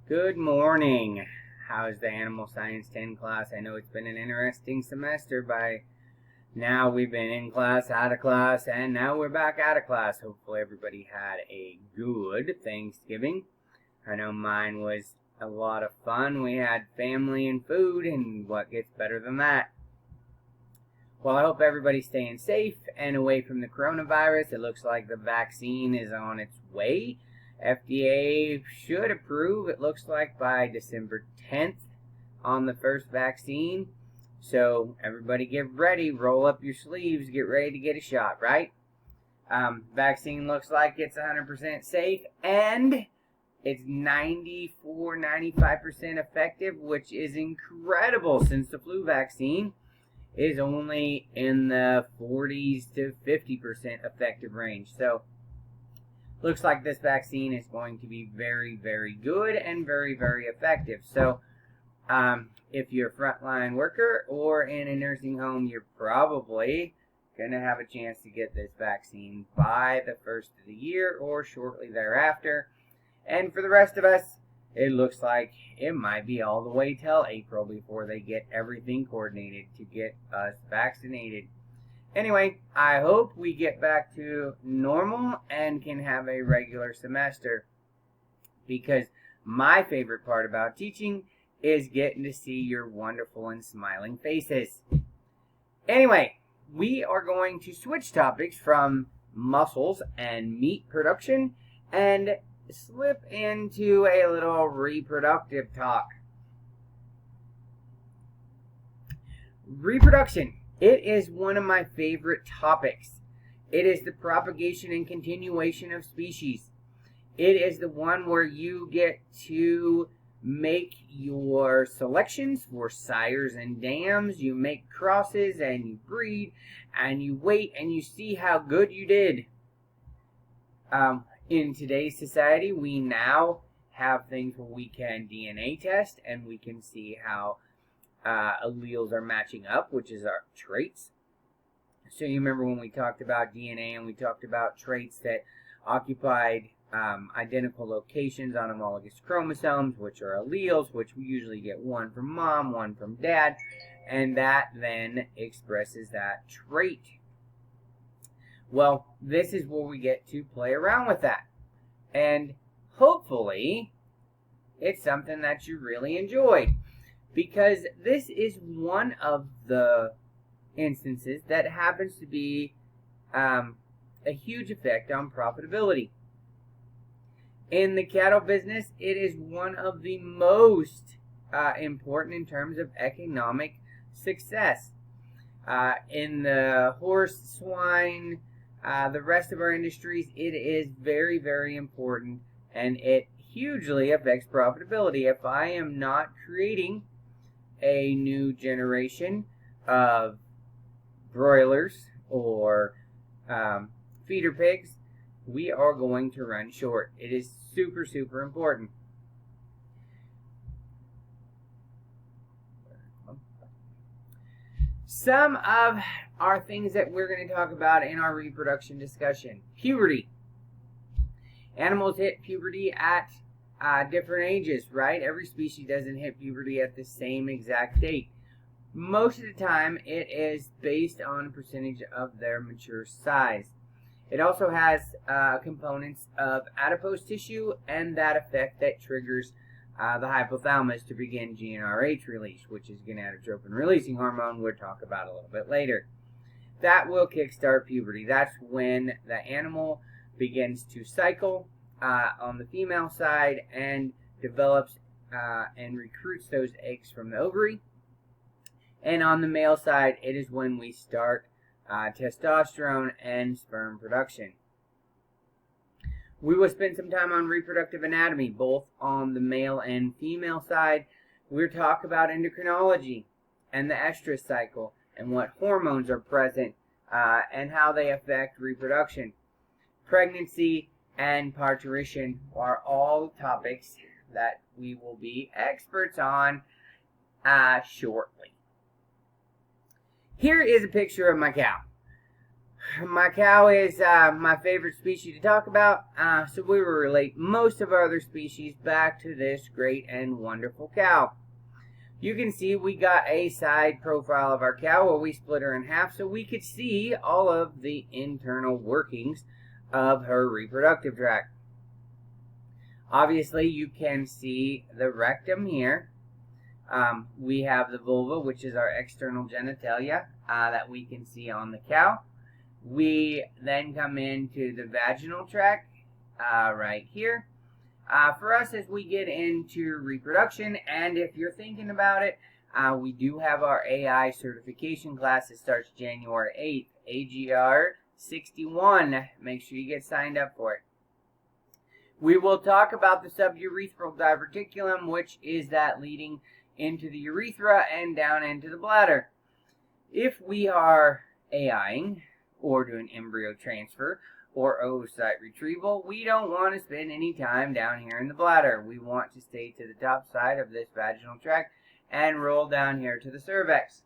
Good morning. How's the Animal Science 10 class? I know it's been an interesting semester. By now we've been in class, out of class, and now we're back out of class. Hopefully everybody had a good Thanksgiving. I know mine was a lot of fun. We had family and food, and what gets better than that? Well, I hope everybody's staying safe and away from the coronavirus. It looks like the vaccine is on its way. FDA should approve, it looks like, by December 10th on the first vaccine. So everybody get ready, roll up your sleeves, get ready to get a shot, right? Vaccine looks like it's 100% safe, and it's 94-95% effective, which is incredible since the flu vaccine is only in the 40s to 50% effective range. So looks like this vaccine is going to be very, very good and very, very effective. So if you're a frontline worker or in a nursing home, you're probably going to have a chance to get this vaccine by the first of the year or shortly thereafter. And for the rest of us, it looks like it might be all the way till April before they get everything coordinated to get us vaccinated. Anyway, I hope we get back to normal and can have a regular semester, because my favorite part about teaching is getting to see your wonderful and smiling faces. Anyway, we are going to switch topics from muscles and meat production and slip into a little reproductive talk. Reproduction. It is one of my favorite topics. It is the propagation and continuation of species. It is the one where you get to make your selections for sires and dams. You make crosses and you breed and you wait and you see how good you did. In today's society, we now have things where we can DNA test and we can see how alleles are matching up, which is our traits. So you remember when we talked about DNA and we talked about traits that occupied identical locations on homologous chromosomes, which are alleles, which we usually get one from mom, one from dad, and that then expresses that trait. Well, this is where we get to play around with that. And hopefully it's something that you really enjoyed, because this is one of the instances that happens to be a huge effect on profitability. In the cattle business, it is one of the most important in terms of economic success. In the horse, swine, the rest of our industries, it is very, very important, and it hugely affects profitability. If I am not creating a new generation of broilers or feeder pigs, we are going to run short. It is super, super important. Some of our things that we're going to talk about in our reproduction discussion. Puberty. Animals hit puberty at different ages, right? Every species doesn't hit puberty at the same exact date. Most of the time, it is based on a percentage of their mature size. It also has components of adipose tissue and that effect that triggers the hypothalamus to begin GnRH release, which is gonadotropin releasing hormone we'll talk about a little bit later. That will kickstart puberty. That's when the animal begins to cycle on the female side and develops and recruits those eggs from the ovary. And on the male side, it is when we start testosterone and sperm production. We will spend some time on reproductive anatomy, both on the male and female side. We'll talk about endocrinology and the estrous cycle and what hormones are present and how they affect reproduction. Pregnancy and parturition are all topics that we will be experts on shortly. Here is a picture of my cow. My cow is my favorite species to talk about, so we will relate most of our other species back to this great and wonderful cow. You can see we got a side profile of our cow where we split her in half so we could see all of the internal workings of her reproductive tract. Obviously, you can see the rectum here. We have the vulva, which is our external genitalia that we can see on the cow. We then come into the vaginal tract right here. For us, as we get into reproduction, and if you're thinking about it, we do have our AI certification class that starts January 8th, AGR 61. Make sure you get signed up for it. We will talk about the suburethral diverticulum, which is that leading into the urethra and down into the bladder. If we are AIing or doing embryo transfer or oocyte retrieval, we don't want to spend any time down here in the bladder. We want to stay to the top side of this vaginal tract and roll down here to the cervix.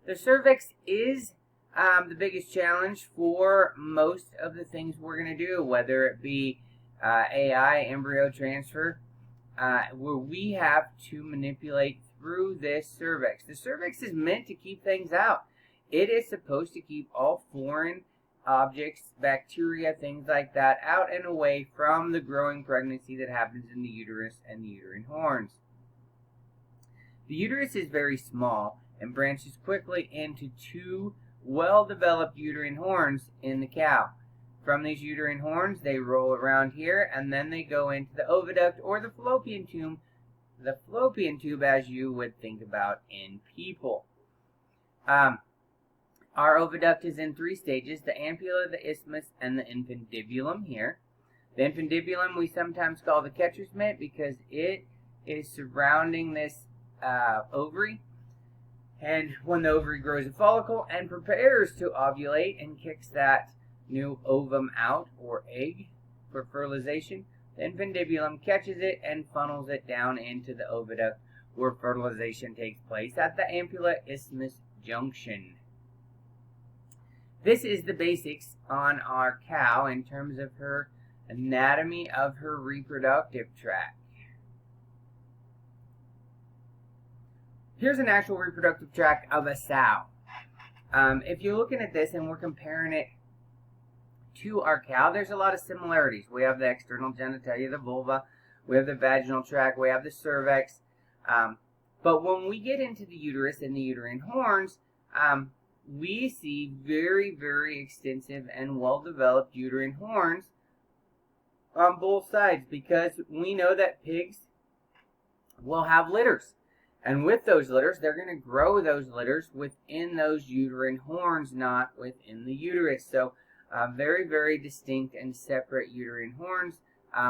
The cervix is the biggest challenge for most of the things we're going to do, whether it be AI, embryo transfer, where we have to manipulate through this cervix. The cervix is meant to keep things out. It is supposed to keep all foreign objects, bacteria, things like that, out and away from the growing pregnancy that happens in the uterus and the uterine horns. The uterus is very small and branches quickly into two well-developed uterine horns in the cow. From these uterine horns, they roll around here, and then they go into the oviduct or the fallopian tube. The fallopian tube, as you would think about in people. Our oviduct is in three stages: the ampulla, the isthmus, and the infundibulum here. The infundibulum we sometimes call the catcher's mitt because it is surrounding this ovary. And when the ovary grows a follicle and prepares to ovulate and kicks that new ovum out or egg for fertilization, the infundibulum catches it and funnels it down into the oviduct where fertilization takes place at the ampulla-isthmus junction. This is the basics on our cow in terms of her anatomy of her reproductive tract. Here's an actual reproductive tract of a sow. If you're looking at this and we're comparing it to our cow, there's a lot of similarities. We have the external genitalia, the vulva, we have the vaginal tract, we have the cervix. But when we get into the uterus and the uterine horns, we see very, very extensive and well-developed uterine horns on both sides because we know that pigs will have litters. And with those litters, they're going to grow those litters within those uterine horns, not within the uterus. So very, very distinct and separate uterine horns,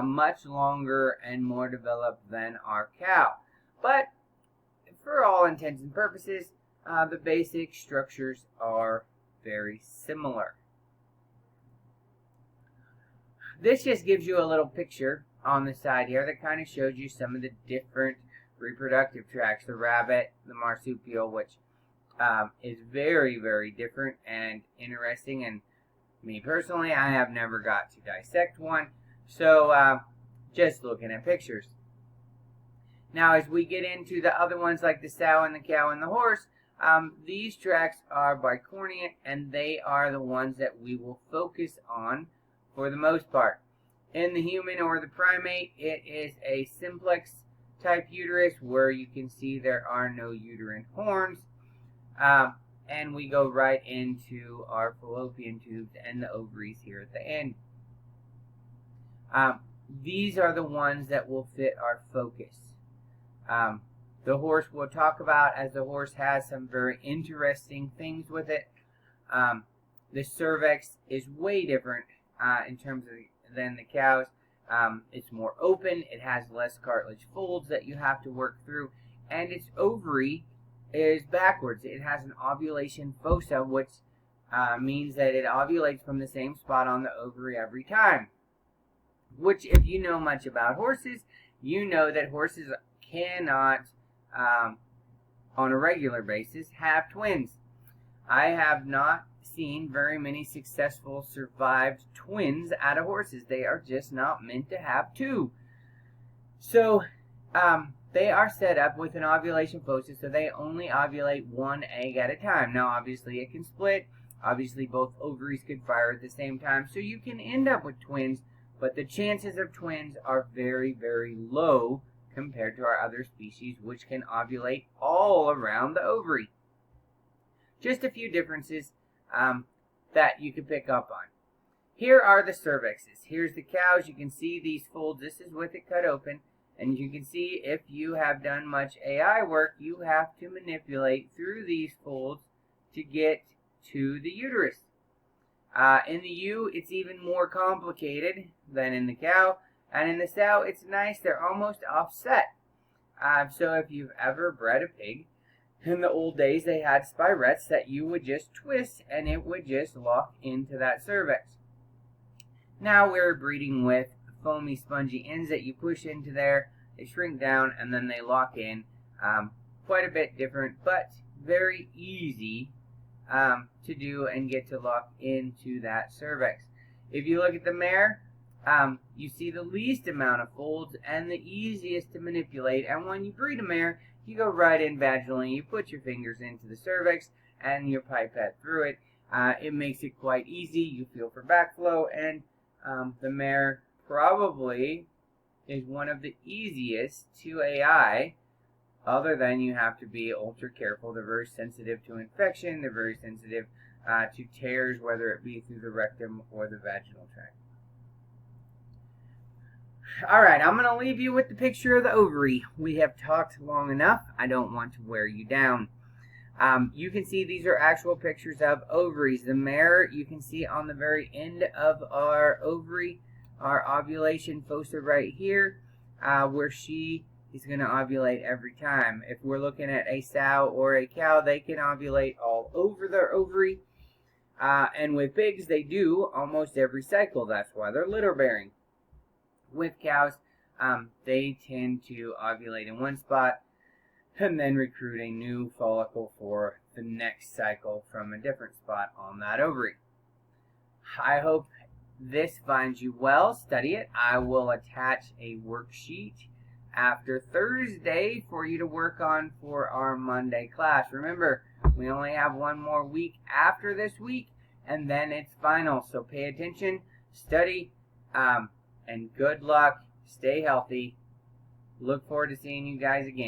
much longer and more developed than our cow. But for all intents and purposes, the basic structures are very similar. This just gives you a little picture on the side here that kind of shows you some of the different reproductive tracts. The rabbit, the marsupial, which is very, very different and interesting. And me personally, I have never got to dissect one. So just looking at pictures. Now, as we get into the other ones like the sow and the cow and the horse, these tracts are bicornuate, and they are the ones that we will focus on for the most part. In the human or the primate, it is a simplex type uterus where you can see there are no uterine horns. And we go right into our fallopian tubes and the ovaries here at the end. These are the ones that will fit our focus. The horse we'll talk about, as the horse has some very interesting things with it. The cervix is way different in terms of than the cows. It's more open. It has less cartilage folds that you have to work through, and its ovary is backwards. It has an ovulation fossa, which means that it ovulates from the same spot on the ovary every time. Which, if you know much about horses, you know that horses cannot, on a regular basis, have twins. I have not seen very many successful survived twins out of horses. They are just not meant to have two. So they are set up with an ovulation foci, so they only ovulate one egg at a time. Now, obviously, it can split. Obviously, both ovaries could fire at the same time, so you can end up with twins, but the chances of twins are very, very low compared to our other species, which can ovulate all around the ovary. Just a few differences that you can pick up on. Here are the cervixes. Here's the cows. You can see these folds. This is with it cut open. And you can see if you have done much AI work, you have to manipulate through these folds to get to the uterus. In the ewe, it's even more complicated than in the cow. And in the sow, it's nice. They're almost offset. So if you've ever bred a pig, in the old days, they had spirets that you would just twist and it would just lock into that cervix. Now we're breeding with foamy, spongy ends that you push into there. They shrink down and then they lock in. Quite a bit different, but very easy to do and get to lock into that cervix. If you look at the mare, you see the least amount of folds and the easiest to manipulate. And when you breed a mare, you go right in vaginally. You put your fingers into the cervix and your pipette through it. It makes it quite easy. You feel for backflow, and the mare probably is one of the easiest to AI, other than you have to be ultra careful. They're very sensitive to infection. They're very sensitive to tears, whether it be through the rectum or the vaginal tract. All right, I'm going to leave you with the picture of the ovary. We have talked long enough. I don't want to wear you down. You can see these are actual pictures of ovaries. The mare, you can see on the very end of our ovary, our ovulation foci right here, where she is going to ovulate every time. If we're looking at a sow or a cow, they can ovulate all over their ovary. And with pigs, they do almost every cycle. That's why they're litter bearing. With cows, they tend to ovulate in one spot and then recruit a new follicle for the next cycle from a different spot on that ovary. I hope this finds you well. Study it. I will attach a worksheet after Thursday for you to work on for our Monday class. Remember, we only have one more week after this week, and then it's final. So pay attention, study, and good luck. Stay healthy. Look forward to seeing you guys again.